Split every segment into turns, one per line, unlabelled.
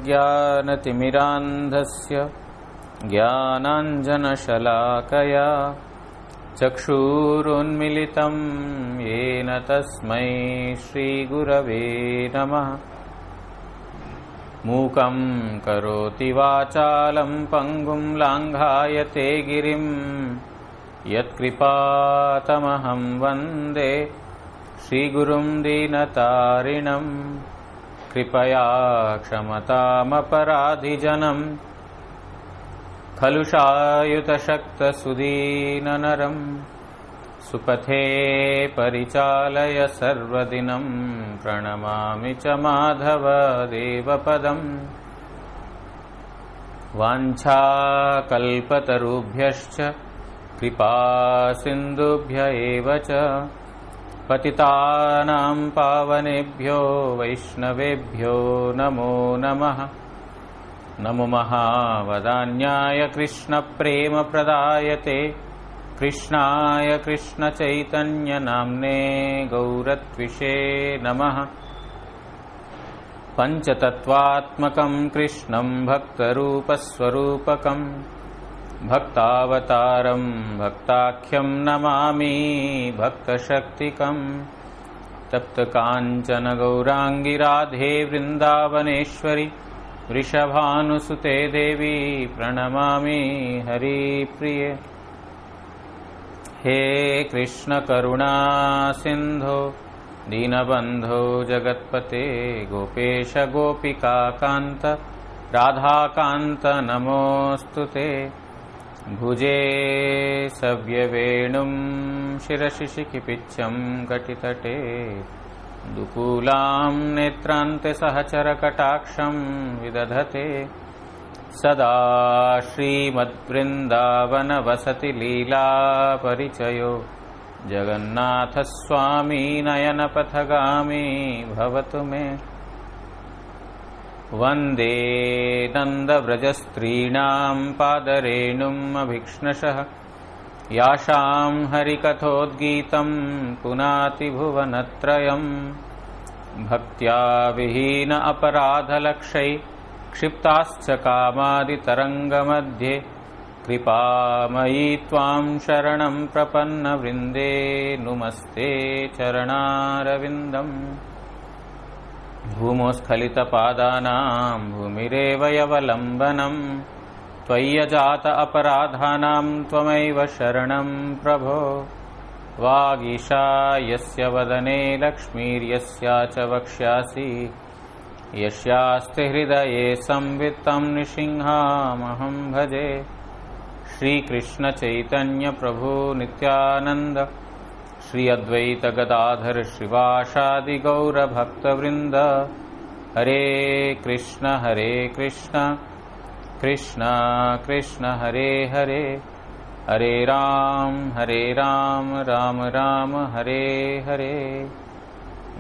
ज्ञानतिमिरान्धस्य ज्ञानाञ्जनशलाकया चक्षुरुन्मिलितं येन तस्मै श्रीगुरवे नमः। मूकं करोति वाचालं पङ्गुं लाङ्घायते गिरिं यत्कृपातमहं वन्दे श्रीगुरुं दीनतारिणं। कृपया क्षमतामपराधिजनं कलुषायुतशक्तसुदीननरं सुपथे परिचालय सर्वदिनं प्रणमामि च माधव देवपदम्। वाञ्छाकल्पतरुभ्यश्च कृपा सिन्धुभ्य एव च पतितानां पावनेभ्यो वैष्णवेभ्यो नमो नमः। नमो महावदान्याय कृष्णप्रेमप्रदायते कृष्णाय कृष्णचैतन्यनाम्ने गौरत्विषे नमः। पञ्चतत्त्वात्मकं कृष्णं भक्तरूपस्वरूपकं भक्तावतारं भक्ताख्यं नमामि भक्तशक्तिकं। तप्तकाञ्चन गौराङ्गी राधे वृन्दावनेश्वरि वृषभानुसुते देवी प्रणमामि हरिप्रिये। हे कृष्ण करुणा सिन्धो दीनबन्धो जगत्पते गोपेश गोपिकान्त राधाकान्त नमोऽस्तुते। भुजे सव्यवेणुं शिरसि शिखिपिच्छं कटितटे दुकूलां नेत्रान्ते सहचरकटाक्षं विदधते। सदा श्रीमद्वृन्दावनवसति लीलापरिचयो जगन्नाथस्वामी नयनपथगामी भवतु मे। वन्दे नन्दव्रजस्त्रीणां पादरेणुम् अभीक्ष्णशः यासां हरिकथोद्गीतं पुनाति भुवनत्रयम्। भक्त्या विहीन अपराधलक्षै क्षिप्ताश्च कामादितरङ्गमध्ये कृपामयी त्वां शरणं प्रपन्नवृन्दे नुमस्ते चरणारविन्दम्। भूमोस्खलितपादानां भूमिरेव यवलम्बनं त्वय्यजात अपराधानां त्वमैव शरणं प्रभो। वागीशा यस्य वदने लक्ष्मीर्यस्या च वक्ष्यासि यस्यास्ति हृदये संवित्तं नृसिंहामहं भजे। श्रीकृष्ण चैतन्य प्रभु नित्यानंद श्री अद्वैत गदाधर श्रीवासादि गौर भक्तवृंद। हरे कृष्ण कृष्ण कृष्ण हरे हरे हरे राम राम राम हरे हरे।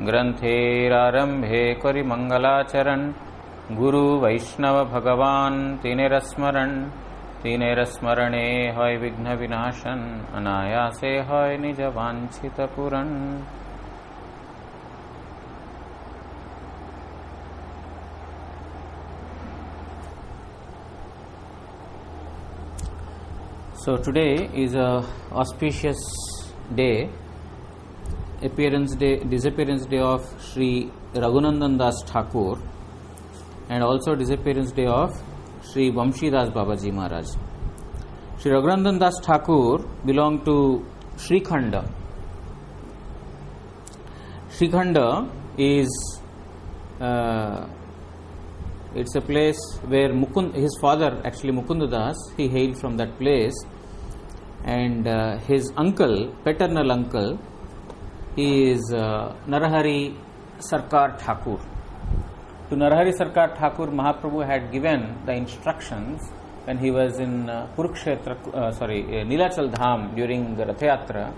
ग्रंथेरारंभे करि मंगलाचरण गुरु वैष्णव भगवान तीनेर स्मरणे होय विघ्न विनाशन अनायासे होय निज वांछित पूरण। So today is a auspicious day, disappearance day of Sri Raghunandan Das Thakur, and also disappearance day of Sri Vamshidas Babaji Maharaj. Sri Raghunandan Das Thakur belonged to Srikhanda. Srikhanda is it's a place where his father, actually Mukunda Das, he hailed from that place, and his uncle, paternal uncle, he is Narahari Sarkar Thakur. To Narahari Sarkar Thakur, Mahaprabhu had given the instructions when he was in Nilachal Dham during the Rath Yatra,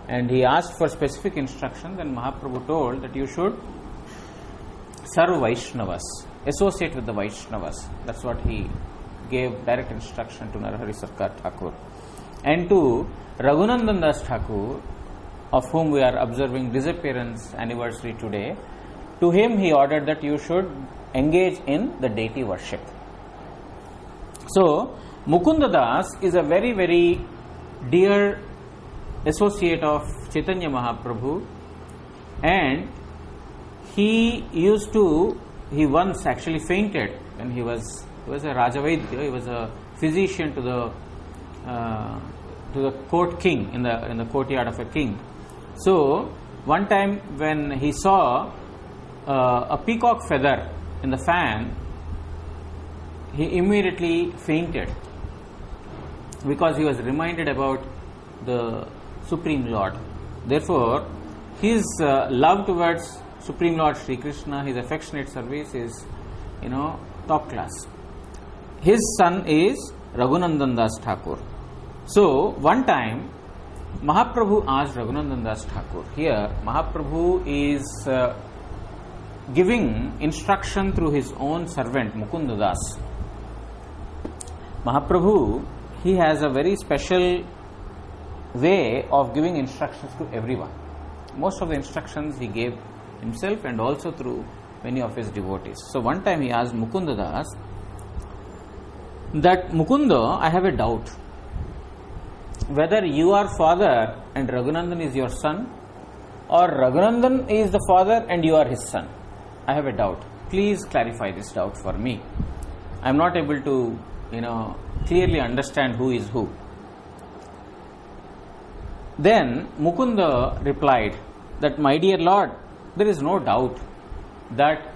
and he asked for specific instructions, and Mahaprabhu told that you should serve Vaishnavas, associate with the Vaishnavas. That's what he gave direct instruction to Narahari Sarkar Thakur. And to Raghunandan Das Thakur, of whom we are observing disappearance anniversary today, to him he ordered that you should engage in the deity worship. So, Mukunda Das is a very, very dear associate of Chaitanya Mahaprabhu, and he once actually fainted when he was a Rajavaidya, he was a physician to the court king, in the courtyard of a king. So, one time when he saw a peacock feather in the fan, he immediately fainted because he was reminded about the Supreme Lord. Therefore, his love towards Supreme Lord Sri Krishna, his affectionate service is, top class. His son is Raghunandan Das Thakur. So, one time Mahaprabhu asked Raghunandan Das Thakur. Here, Mahaprabhu is giving instruction through his own servant Mukunda Das. Mahaprabhu, he has a very special way of giving instructions to everyone. Most of the instructions he gave himself and also through many of his devotees. So one time he asked Mukunda Das that, Mukunda, I have a doubt whether you are father and Raghunandan is your son, or Raghunandan is the father and you are his son. I have a doubt. Please clarify this doubt for me. I am not able to clearly understand who is who. Then Mukunda replied that, my dear Lord, there is no doubt that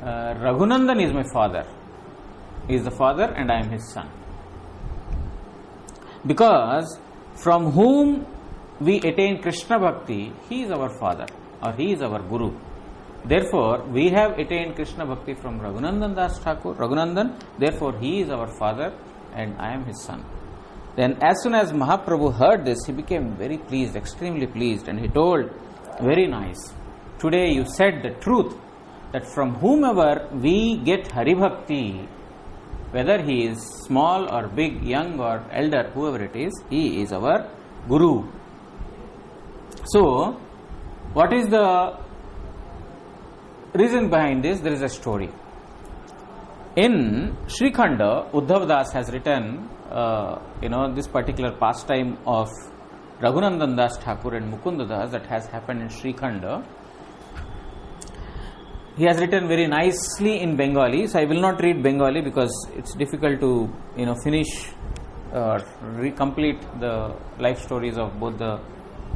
Raghunandan is my father. He is the father and I am his son. Because from whom we attain Krishna Bhakti, he is our father or he is our guru. Therefore, we have attained Krishna Bhakti from Raghunandan Das Thakur, Raghunandan, therefore he is our father and I am his son. Then as soon as Mahaprabhu heard this, he became very pleased, extremely pleased, and he told, very nice, today you said the truth, that from whomever we get Hari Bhakti, whether he is small or big, young or elder, whoever it is, he is our guru. So, what is the reason behind this? There is a story. In Sri Khanda, Uddhav Das has written, this particular pastime of Raghunandan Das Thakur and Mukunda Das that has happened in Sri Khanda. He has written very nicely in Bengali, so I will not read Bengali because it's difficult to finish or complete the life stories of both the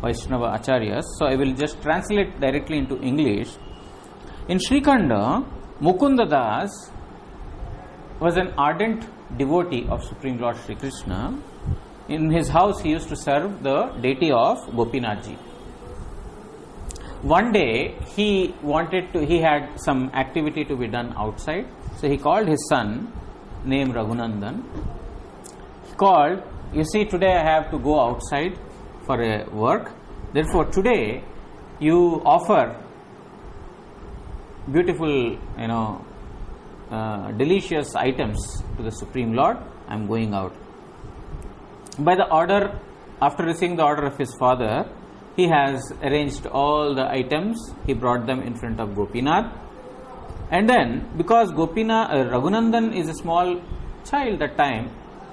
Vaishnava Acharyas. So I will just translate directly into English. In Sri Khanda, Mukunda Das was an ardent devotee of Supreme Lord Sri Krishna. In his house, he used to serve the deity of Gopinathji. One day, he had some activity to be done outside, so he called his son, named Raghunandan. He called, you see, today I have to go outside for a work. Therefore, today you offer beautiful, delicious items to the Supreme Lord. I am going out. By the order, after receiving the order of his father, he has arranged all the items. He brought them in front of Gopinath. And then, because Raghunandan is a small child that time,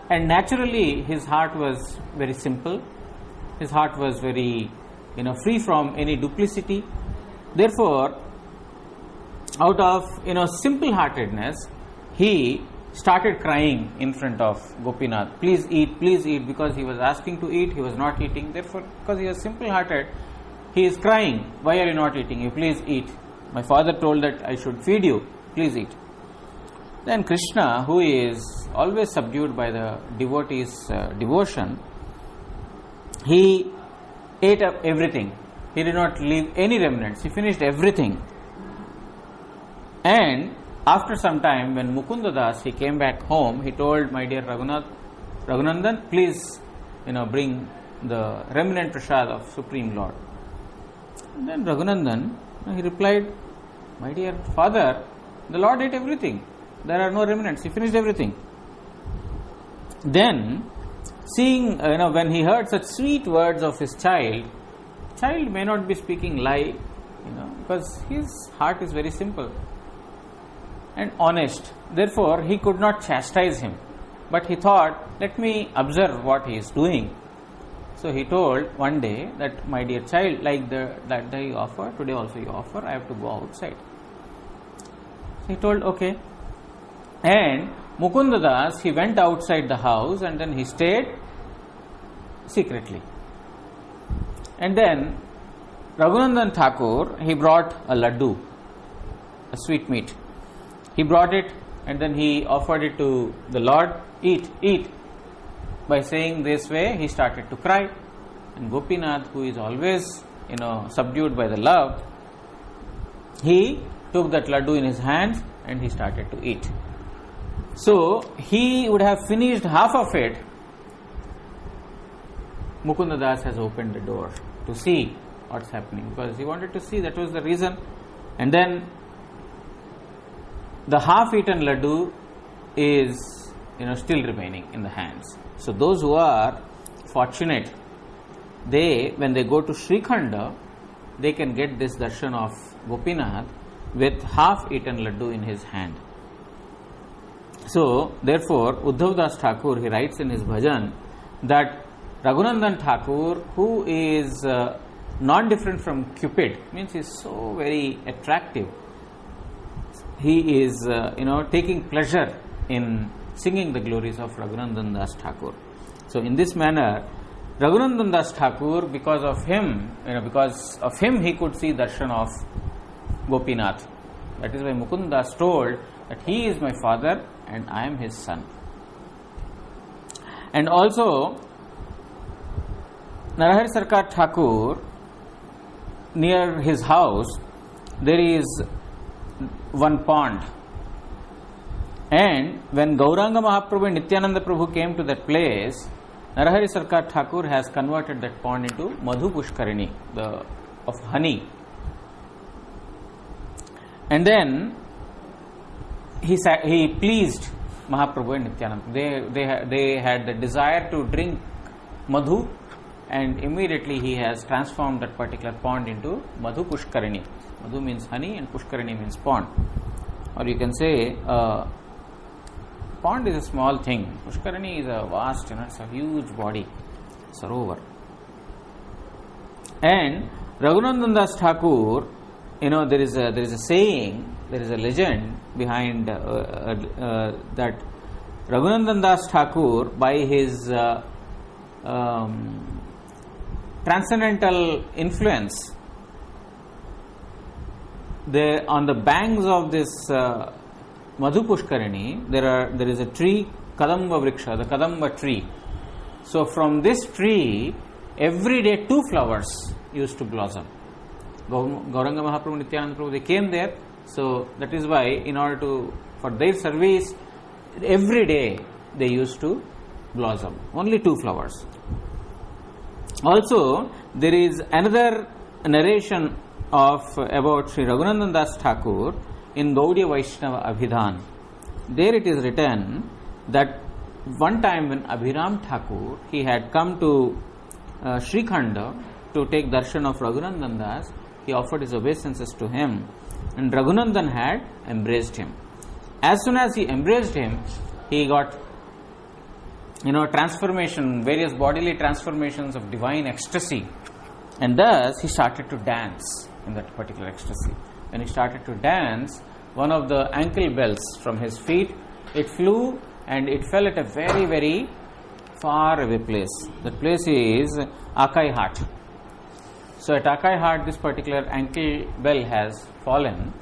and naturally his heart was very simple. His heart was very, free from any duplicity. Therefore, out of simple heartedness, he started crying in front of Gopinath, please eat, because he was asking to eat, he was not eating. Therefore, because he was simple hearted, he is crying, why are you not eating? You please eat. My father told that I should feed you, please eat. Then Krishna, who is always subdued by the devotee's devotion, he ate up everything. He did not leave any remnants. He finished everything. And after some time, when Mukunda Das, he came back home, he told, my dear Raghunandan, please, bring the remnant prasad of Supreme Lord. And then Raghunandan, he replied, my dear father, the Lord ate everything. There are no remnants. He finished everything. Then, seeing, when he heard such sweet words of his child may not be speaking lie, because his heart is very simple and honest. Therefore, he could not chastise him. But he thought, let me observe what he is doing. So he told one day that, my dear child, like that day you offer, today also you offer, I have to go outside. So he told, okay. And Mukunda Das, he went outside the house and then he stayed secretly. And then Raghunandan Thakur, he brought a laddu, a sweetmeat. He brought it and then he offered it to the Lord, eat, eat. By saying this way, he started to cry. And Gopinath, who is always, subdued by the love, he took that laddu in his hands and he started to eat. So, he would have finished half of it. Mukunda Das has opened the door to see what's happening, because he wanted to see, that was the reason. And then the half-eaten laddu is, still remaining in the hands. So those who are fortunate, when they go to Srikhanda, they can get this darshan of Gopinath with half-eaten laddu in his hand. So, therefore, Uddhav Das Thakur, he writes in his bhajan that Raghunandan Thakur, who is not different from Cupid, means he is so very attractive. He is, taking pleasure in singing the glories of Raghunandan Das Thakur. So, in this manner, Raghunandan Das Thakur, because of him, he could see darshan of Gopinath. That is why Mukunda Das told that he is my father and I am his son. And also, Narahari Sarkar Thakur, near his house, there is one pond. And when Gauranga Mahaprabhu and Nityananda Prabhu came to that place, Narahari Sarkar Thakur has converted that pond into Madhu Pushkarini, of honey. And then he pleased Mahaprabhu and Nityananda. They had the desire to drink Madhu, and immediately he has transformed that particular pond into Madhu Pushkarini. Madhu means honey and Pushkarini means pond. Or you can say, pond is a small thing. Pushkarini is a vast, it's a huge body, Sarovar. And Raghunandan Das Thakur, there is a saying, there is a legend behind that Raghunandan Das Thakur, by his transcendental influence, on the banks of this Madhu Pushkarini, there is a tree, Kadamba Vriksha, the Kadamba tree. So from this tree, every day 2 flowers used to blossom. Gauranga Mahaprabhu, Nityananda Prabhu, they came there. So that is why, for their service, every day they used to blossom. Only 2 flowers. Also, there is another narration about Sri Raghunandan Das Thakur in Gaudiya Vaishnava Abhidhan. There it is written that one time when Abhiram Thakur, he had come to Srikhanda to take darshan of Raghunandan Das, he offered his obeisances to him, and Raghunandan had embraced him. As soon as he embraced him, he got transformation, various bodily transformations of divine ecstasy, and thus he started to dance in that particular ecstasy. When he started to dance, one of the ankle bells from his feet, it flew and it fell at a very, very far away place. That place is Akai Hat. So at Akai Hat, this particular ankle bell has fallen,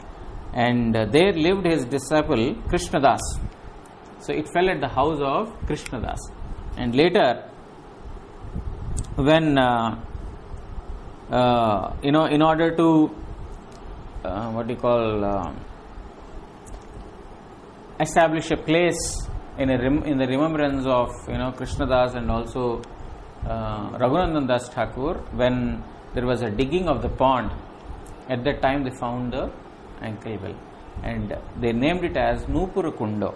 and there lived his disciple Krishnadas. So it fell at the house of Krishnadas. And later, when in order to establish a place in the remembrance of Krishnadas and also Raghunandan Das Thakur, when there was a digging of the pond, at that time they found the ankle bell and they named it as Nupura Kunda.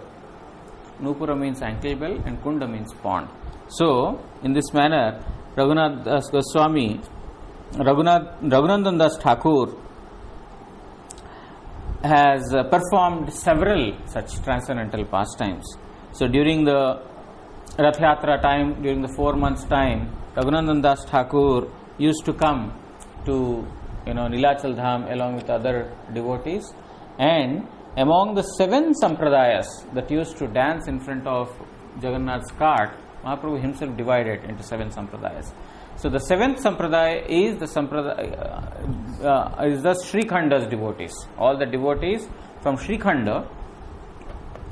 Nupura means ankle bell and Kunda means pond. So in this manner, Raghunath Das Goswami, Raghunandan Das Thakur, has performed several such transcendental pastimes. So during the Rath Yatra time, during the 4 months time, Raghunandan Das Thakur used to come to Nilachal Dham along with other devotees, and among the 7 sampradayas that used to dance in front of Jagannath's cart, Mahaprabhu himself divided into 7 sampradayas. So the 7th sampradaya is the Srikhanda's devotees. All the devotees from Srikhanda,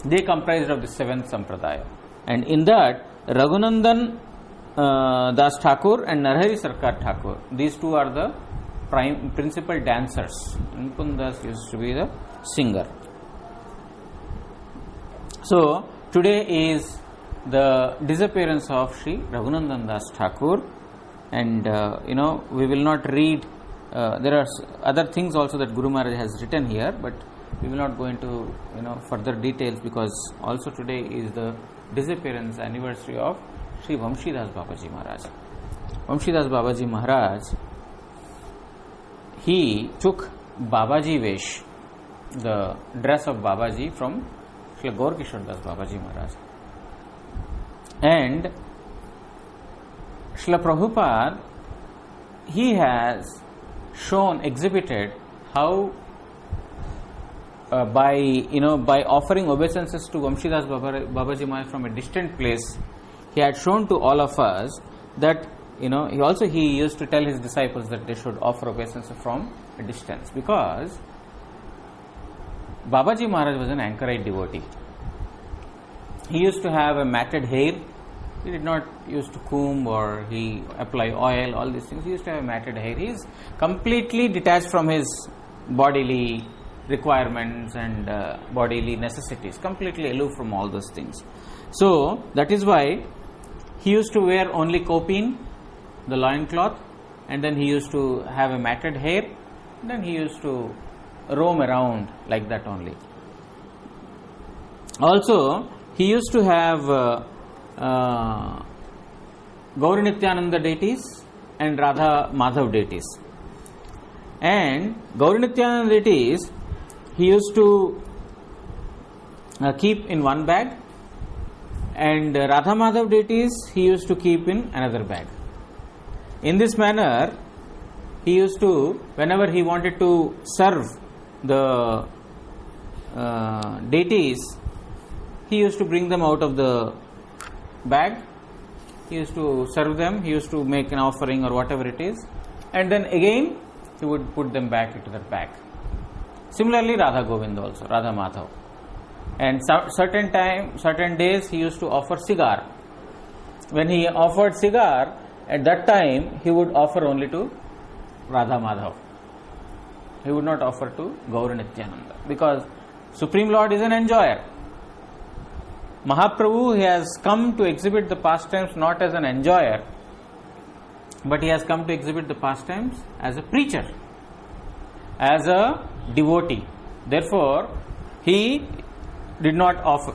they comprised of the 7th sampradaya, and in that Raghunandan Das Thakur and Narhari Sarkar Thakur, these two are the principal dancers. Mukund Das used to be the singer. So today is the disappearance of Sri Raghunandan Das Thakur, and we will not read. There are other things also that Guru Maharaj has written here, but we will not go into further details, because also today is the disappearance anniversary of Sri Vamshidas Babaji Maharaj. Vamshidas Babaji Maharaj, he took Babaji Vesh, the dress of Babaji, from Srila Gaur Kishore Das Babaji Maharaj. And Srila Prabhupada, he has exhibited how by offering obeisances to Vamshidas Babaji Maharaj from a distant place, he had shown to all of us that he used to tell his disciples that they should offer obeisances from a distance, because Babaji Maharaj was an anchorite devotee. He used to have a matted hair. He did not used to comb or he apply oil, all these things. He used to have a matted hair. He is completely detached from his bodily requirements and bodily necessities, completely aloof from all those things. So that is why he used to wear only kopin, the loin cloth, and then he used to have a matted hair, and then he used to roam around like that only. Also, he used to have Gauri Nityananda deities and Radha Madhav deities. And Gauri Nityananda deities he used to keep in one bag, and Radha Madhav deities he used to keep in another bag. In this manner, he used to, whenever he wanted to serve the deities, he used to bring them out of the bag, he used to serve them, he used to make an offering or whatever it is, and then again he would put them back into that bag. Similarly, Radha Govinda also, Radha Madhav. And certain days he used to offer cigar. When he offered cigar, at that time he would offer only to Radha Madhav. He would not offer to Gaura Nityananda, because Supreme Lord is an enjoyer. Mahaprabhu, he has come to exhibit the pastimes not as an enjoyer, but he has come to exhibit the pastimes as a preacher, as a devotee. Therefore, he did not offer,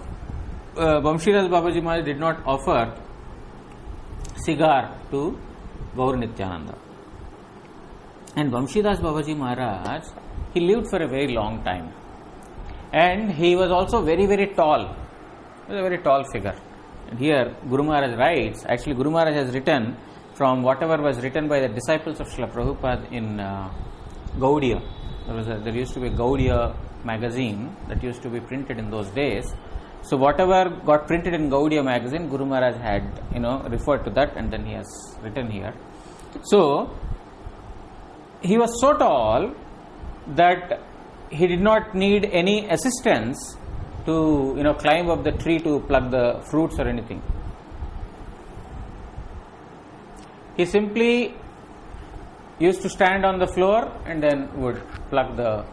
Vamshidas Babaji Maharaj did not offer cigar to Gaur Nityananda. And Vamshidas Babaji Maharaj, he lived for a very long time. And he was also very, very tall. He was a very tall figure. And here Guru Maharaj writes, actually Guru Maharaj has written from whatever was written by the disciples of Srila Prabhupada in Gaudiya. There used to be a Gaudiya magazine that used to be printed in those days. So whatever got printed in Gaudiya magazine, Guru Maharaj had referred to that, and then he has written here. So he was so tall that he did not need any assistance to climb up the tree to pluck the fruits or anything. He simply used to stand on the floor and then would pluck the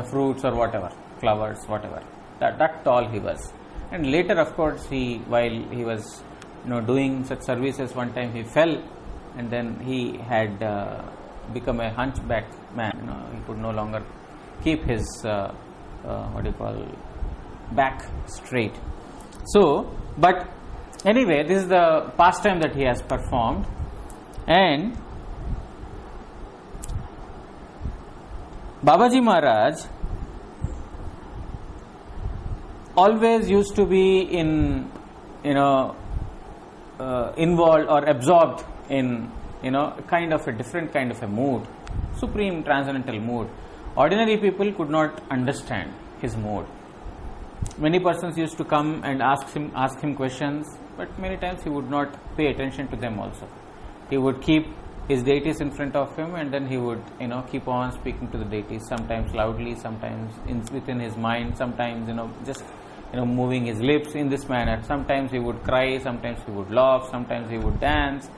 fruits or whatever, flowers, whatever. That tall he was. And later, of course, while he was doing such services, one time he fell, and then he had become a hunchback man. He could no longer keep his back straight. So, but anyway, this is the pastime that he has performed, and Babaji Maharaj, always used to be in, involved or absorbed in, kind of a different kind of a mood, supreme transcendental mood. Ordinary people could not understand his mood. Many persons used to come and ask him questions, but many times he would not pay attention to them also. He would keep his deities in front of him, and then he would, keep on speaking to the deities, sometimes loudly, sometimes within his mind, sometimes, just, moving his lips in this manner. Sometimes he would cry, sometimes he would laugh, sometimes he would dance.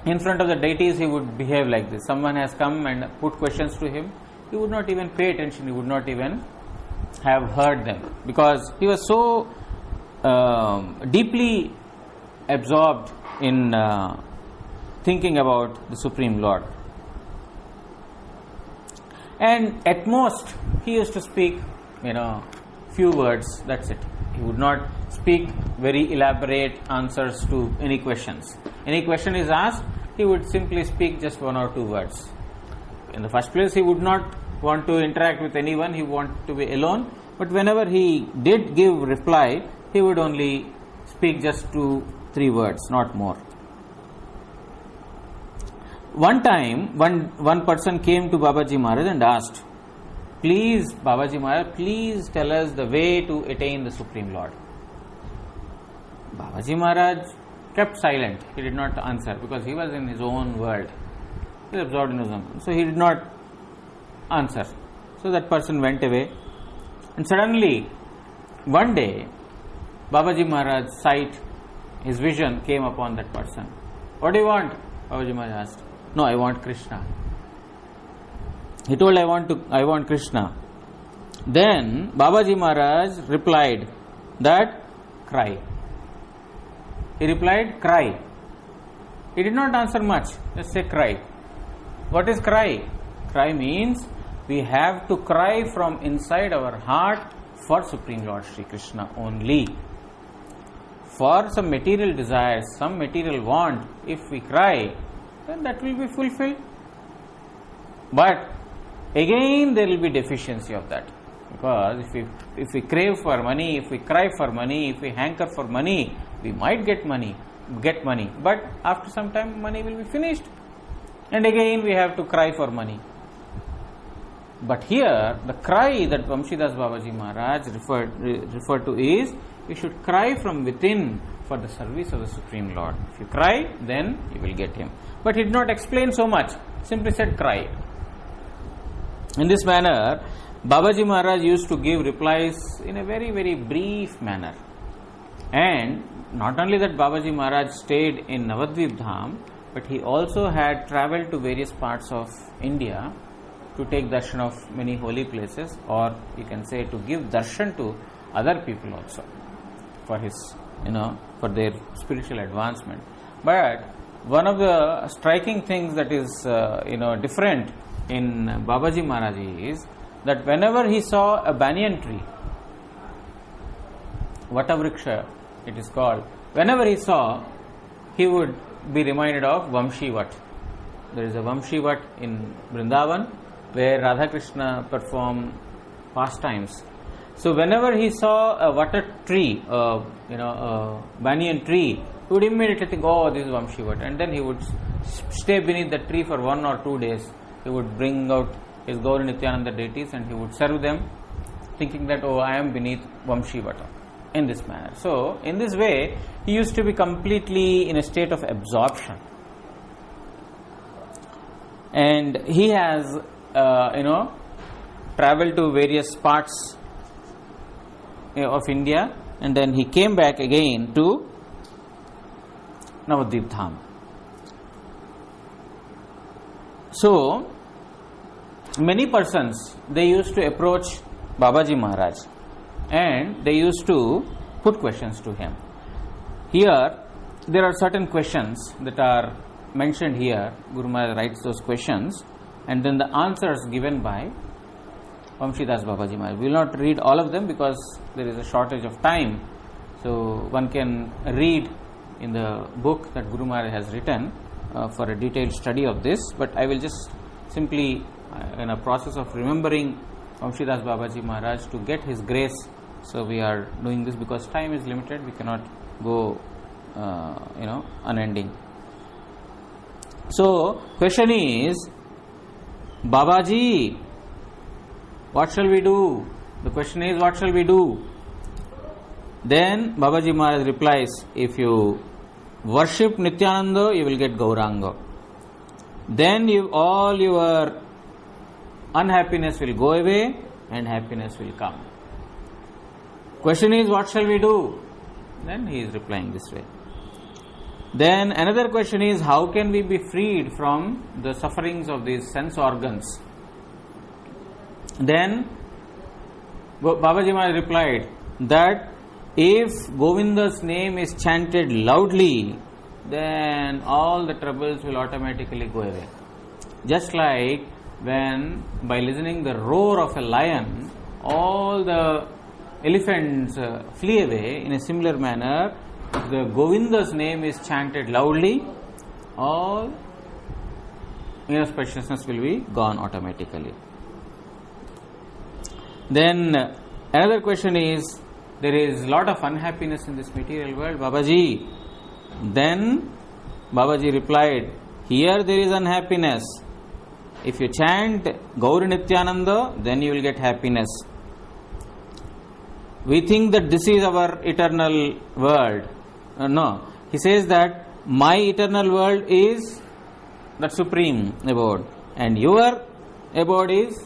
In front of the deities, he would behave like this. Someone has come and put questions to him, he would not even pay attention, he would not even have heard them, because he was so deeply absorbed in thinking about the Supreme Lord. And at most, he used to speak, few words, that's it. He would not speak very elaborate answers to any questions. Any question is asked, he would simply speak just one or two words. In the first place, he would not want to interact with anyone, he wanted to be alone. But whenever he did give reply, he would only speak just 2-3 words, not more. One time, one person came to Babaji Maharaj and asked, "Please, Babaji Maharaj, please tell us the way to attain the Supreme Lord." Babaji Maharaj kept silent. He did not answer because he was in his own world. He was absorbed in his own. So he did not answer. So that person went away. And suddenly, one day, Babaji Maharaj's sight, his vision came upon that person. "What do you want?" Babaji Maharaj asked. "No, I want Krishna." He told, I want Krishna. Then Babaji Maharaj replied that, "Cry." He replied, "Cry." He did not answer much, just say cry. What is cry? Cry means we have to cry from inside our heart for Supreme Lord Shri Krishna only. For some material desires, some material want, if we cry, then that will be fulfilled. But again there will be deficiency of that, because if we crave for money, if we cry for money, if we hanker for money, we might get money, but after some time money will be finished, and again we have to cry for money. But here the cry that Vamshidas Babaji Maharaj referred to is, you should cry from within for the service of the Supreme Lord. If you cry, then you will get him. But he did not explain so much, simply said cry. In this manner, Babaji Maharaj used to give replies in a very, very brief manner. And not only that Babaji Maharaj stayed in Navadvip Dham, but he also had travelled to various parts of India to take darshan of many holy places, or you can say to give darshan to other people also for his, for their spiritual advancement. But one of the striking things that is, different in Babaji Maharaj is that whenever he saw a banyan tree, Vatavriksha it is called, whenever he saw, he would be reminded of Vamshi Vat. There is a Vamshi Vat in Vrindavan where Radha Krishna perform pastimes. So whenever he saw a vata tree, a banyan tree, he would immediately think, "Oh, this is Vamshi Vat," and then he would stay beneath the tree for 1 or 2 days. He would bring out his Gaura Nityananda deities and he would serve them, thinking that, "Oh, I am beneath Vamshi Vata," in this manner. So in this way, he used to be completely in a state of absorption. And he has, traveled to various parts of India, and then he came back again to Navadvip Dham. So many persons, they used to approach Babaji Maharaj and they used to put questions to him. Here there are certain questions that are mentioned here. Guru Maharaj writes those questions and then the answers given by Vamshidas Babaji Maharaj. We will not read all of them because there is a shortage of time. So one can read in the book that Guru Maharaj has written for a detailed study of this. But I will just simply, in a process of remembering Vamshidas Babaji Maharaj, to get his grace, So we are doing this because time is limited. We cannot go, unending. So question is, Babaji, what shall we do? The question is, what shall we do? Then Babaji Maharaj replies, if you worship Nityananda, you will get Gauranga. Then all your unhappiness will go away and happiness will come. Question is, what shall we do? Then he is replying this way. Then another question is, how can we be freed from the sufferings of these sense organs? Then Babaji Maharaj replied that if Govinda's name is chanted loudly, then all the troubles will automatically go away. Just like when by listening the roar of a lion, all the elephants flee away, in a similar manner, if the Govinda's name is chanted loudly, all inauspiciousness will be gone automatically. Then another question is, there is a lot of unhappiness in this material world, Babaji. Then Babaji replied, here there is unhappiness. If you chant Gauri Nityananda, then you will get happiness. We think that this is our eternal world. No. He says that my eternal world is the supreme abode, and your abode is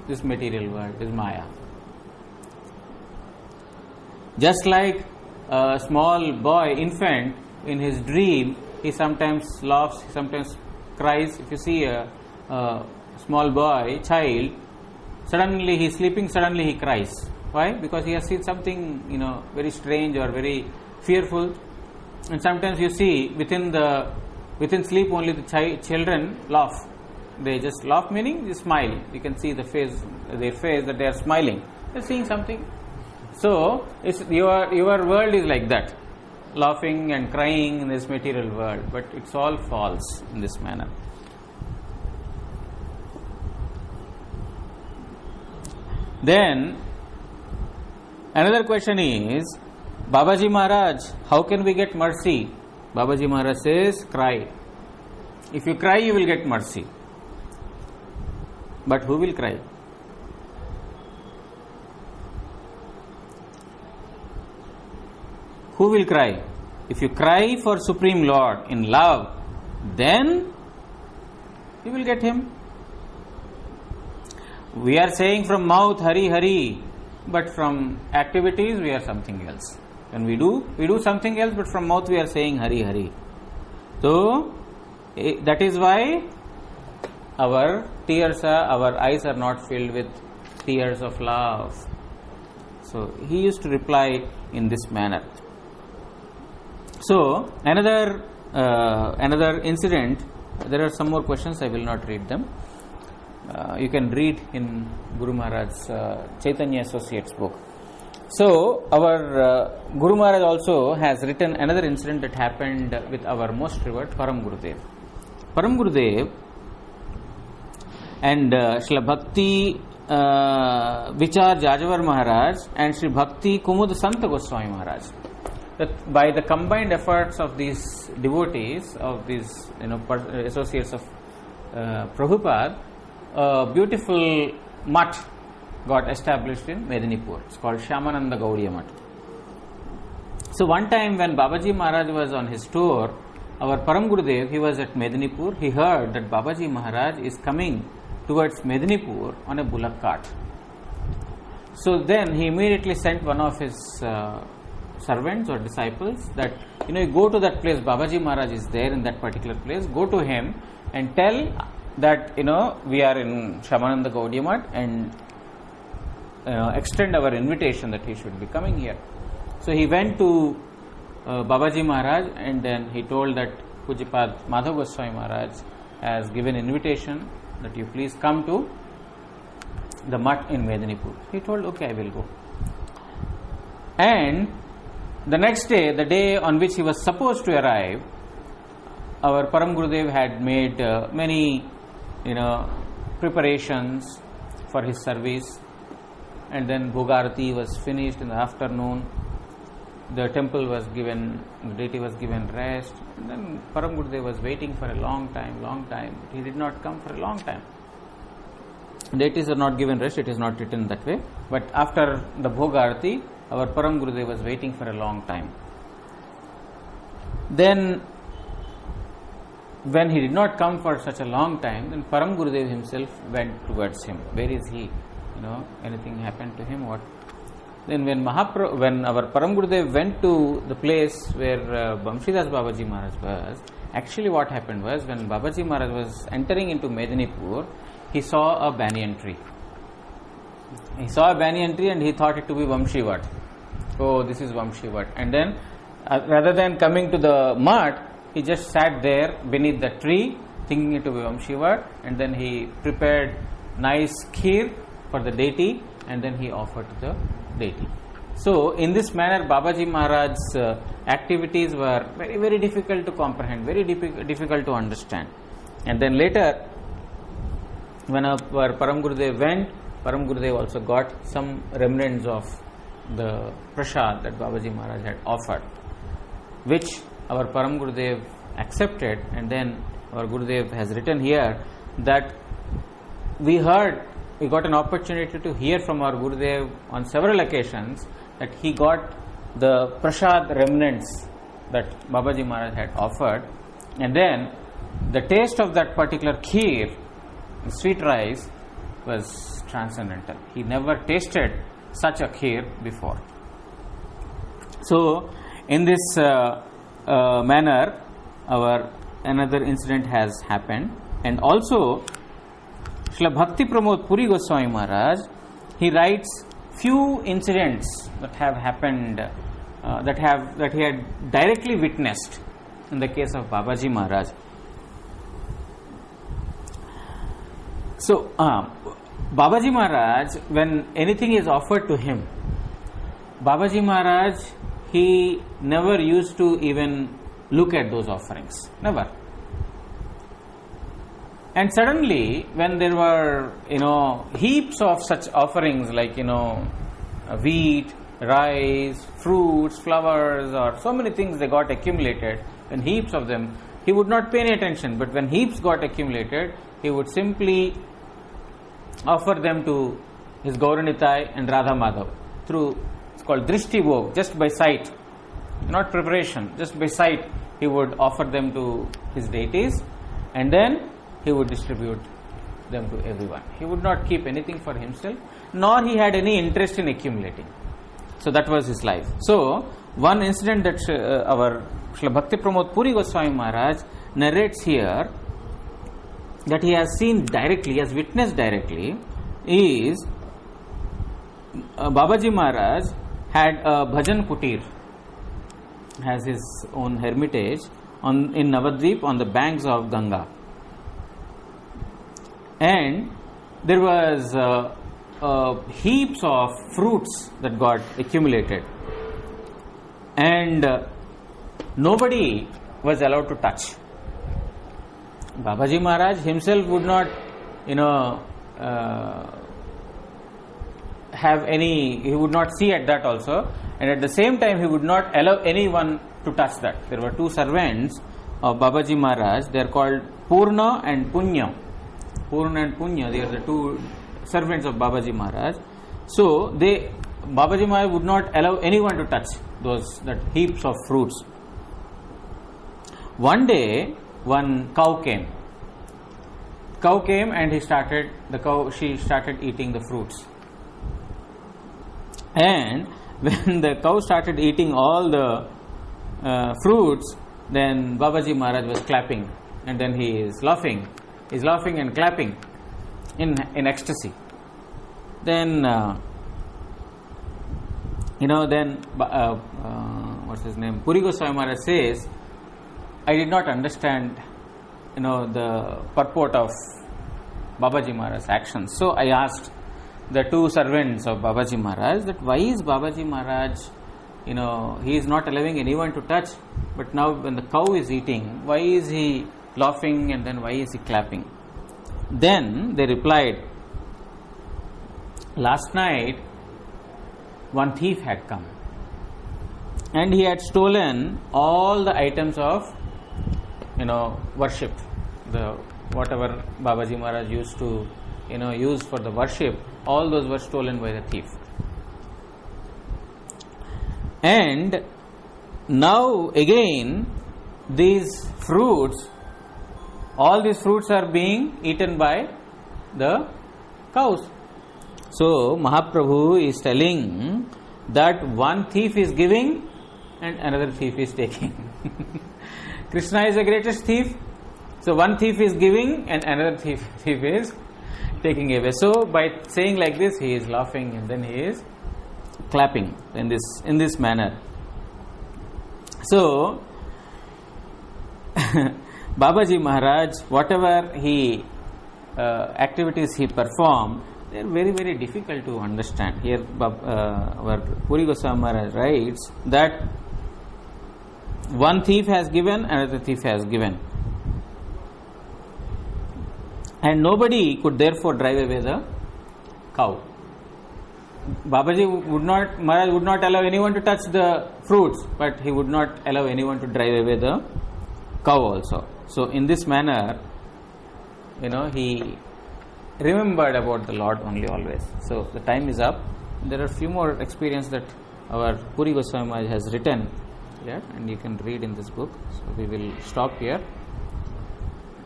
this material world, is Maya. Just like a small boy, infant, in his dream, he sometimes laughs, he sometimes cries. If you see a small boy, child, suddenly he is sleeping, suddenly he cries. Why? Because he has seen something, very strange or very fearful. And sometimes you see within sleep only the children laugh. They just laugh, meaning they smile. You can see their face that they are smiling. They are seeing something. So your world is like that, laughing and crying in this material world, but it's all false in this manner. Then another question is, Babaji Maharaj, how can we get mercy? Babaji Maharaj says, cry. If you cry, you will get mercy. But who will cry? Who will cry? If you cry for Supreme Lord in love, then you will get Him. We are saying from mouth Hari Hari, but from activities we are something else. When we do something else, but from mouth we are saying Hari Hari. So that is why our eyes are not filled with tears of love. So he used to reply in this manner. So another incident. There are some more questions. I will not read them. You can read in Guru Maharaj's Chaitanya Associates book. So our Guru Maharaj also has written another incident that happened with our most revered Param Gurudev. Param Gurudev and Srila Bhakti Vichar Jajavar Maharaj and Sri Bhakti Kumud Santa Goswami Maharaj. That by the combined efforts of these devotees, of these associates of Prabhupada, a beautiful mutt got established in Medinipur. It's called Shyamananda Gaudiya Mutt. So one time when Babaji Maharaj was on his tour, our Param Gurudev, he was at Medinipur. He heard that Babaji Maharaj is coming towards Medinipur on a bullock cart. So then he immediately sent one of his servants or disciples that, you go to that place, Babaji Maharaj is there in that particular place, go to him and tell that, we are in Shyamananda Gaudiya Mutt and extend our invitation that he should be coming here. So he went to Babaji Maharaj and then he told that Pujapad Madhav Goswami Maharaj has given invitation that you please come to the mutt in Medinipur. He told, okay, I will go. And the next day, the day on which he was supposed to arrive, our Param Gurudev had made many preparations for his service, and then Bhogarati was finished in the afternoon. The temple was given, the deity was given rest, and then Param Gurudev was waiting for a long time. He did not come for a long time. Deities are not given rest, it is not written that way. But after the Bhogarati, our Param Gurudev was waiting for a long time. Then, when he did not come for such a long time, then Param Gurudev himself went towards him. Where is he? Anything happened to him? What? Then when our Param Gurudev went to the place where Vamshidas Babaji Maharaj was, actually what happened was, when Babaji Maharaj was entering into Medinipur, he saw a banyan tree. He saw a banyan tree and he thought it to be Vamshivat. Oh, this is Vamshivat. And then, rather than coming to the mart, he just sat there beneath the tree, thinking it to be Vamshivat, and then he prepared nice kheer for the deity, and then he offered to the deity. So, in this manner, Babaji Maharaj's activities were very, very difficult to comprehend, very difficult to understand. And then later, when our Param Gurudev went, Param Gurudev also got some remnants of the prasad that Babaji Maharaj had offered, which our Param Gurudev accepted. And then our Gurudev has written here that we got an opportunity to hear from our Gurudev on several occasions that he got the prasad remnants that Babaji Maharaj had offered, and then the taste of that particular kheer, sweet rice, was transcendental. He never tasted such a kheer before. So, in this manner, another incident has happened, and also Srila Bhakti Pramod Puri Goswami Maharaj, he writes few incidents that have happened, that he had directly witnessed in the case of Babaji Maharaj. So, Babaji Maharaj, when anything is offered to him, Babaji Maharaj, he never used to even look at those offerings. Never. And suddenly, when there were, heaps of such offerings like, wheat, rice, fruits, flowers, or so many things they got accumulated, and heaps of them, he would not pay any attention. But when heaps got accumulated, he would simply offer them to his Gauranitai and Radha Madhav through, it's called Drishti Bhog, just by sight, not preparation, just by sight, he would offer them to his deities, and then he would distribute them to everyone. He would not keep anything for himself, nor he had any interest in accumulating. So that was his life. So one incident that our Srila Bhakti Pramod Puri Goswami Maharaj narrates here, that he has seen directly, he has witnessed directly, is Babaji Maharaj had a bhajan kutir, has his own hermitage in Navadvip on the banks of Ganga. And there was heaps of fruits that got accumulated, and nobody was allowed to touch. Babaji Maharaj himself would not, have any, he would not see at that also, and at the same time he would not allow anyone to touch that. There were two servants of Babaji Maharaj, they are called Purna and Punya. Purna and Punya, they are the two servants of Babaji Maharaj. So Babaji Maharaj would not allow anyone to touch that heaps of fruits. One day, one cow came. And she started eating the fruits. And when the cow started eating all the fruits, then Babaji Maharaj was clapping, and then he is laughing. He's laughing and clapping in ecstasy. Then, what's his name? Puri Goswami Maharaj says, I did not understand, the purport of Babaji Maharaj's actions. So I asked the two servants of Babaji Maharaj that why is Babaji Maharaj, he is not allowing anyone to touch, but now when the cow is eating, why is he laughing and then why is he clapping? Then they replied, last night one thief had come and he had stolen all the items of worship, the whatever Babaji Maharaj used to use for the worship, all those were stolen by the thief. And now again these fruits, all these fruits are being eaten by the cows. So Mahaprabhu is telling that one thief is giving and another thief is taking. Krishna is the greatest thief. So one thief is giving and another thief is taking away. So by saying like this, he is laughing and then he is clapping in this manner. So Babaji Maharaj, whatever he activities he performed, they are very, very difficult to understand. Here our Puri Goswami Maharaj writes that one thief has given, another thief has given, and nobody could therefore drive away the cow. Maharaj would not allow anyone to touch the fruits, but he would not allow anyone to drive away the cow also. So in this manner, he remembered about the Lord only always. So the time is up. There are a few more experiences that our Puri Goswami Maharaj has written here, and you can read in this book. So we will stop here.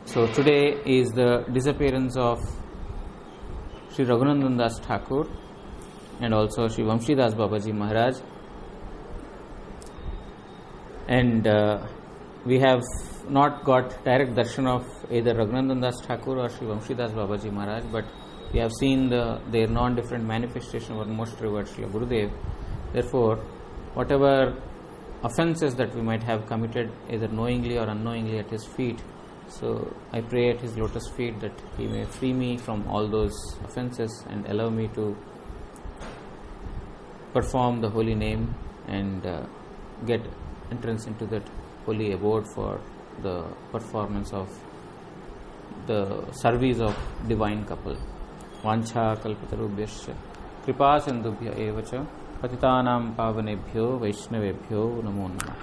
So today is the disappearance of Sri Raghunandan Das Thakur and also Sri Vamshidas Babaji Maharaj, and we have not got direct darshan of either Raghunandan Das Thakur or Sri Vamshidas Babaji Maharaj, but we have seen their non-different manifestation of our most revered Srila Gurudev. Therefore, whatever offences that we might have committed either knowingly or unknowingly at his feet, so I pray at his lotus feet that he may free me from all those offences and allow me to perform the holy name and get entrance into that holy abode for the performance of the service of divine couple. Vancha kalpatarubhyascha kripa sindubhya evacha patitanam pavanebhyo vaishnavebhyo namo namah.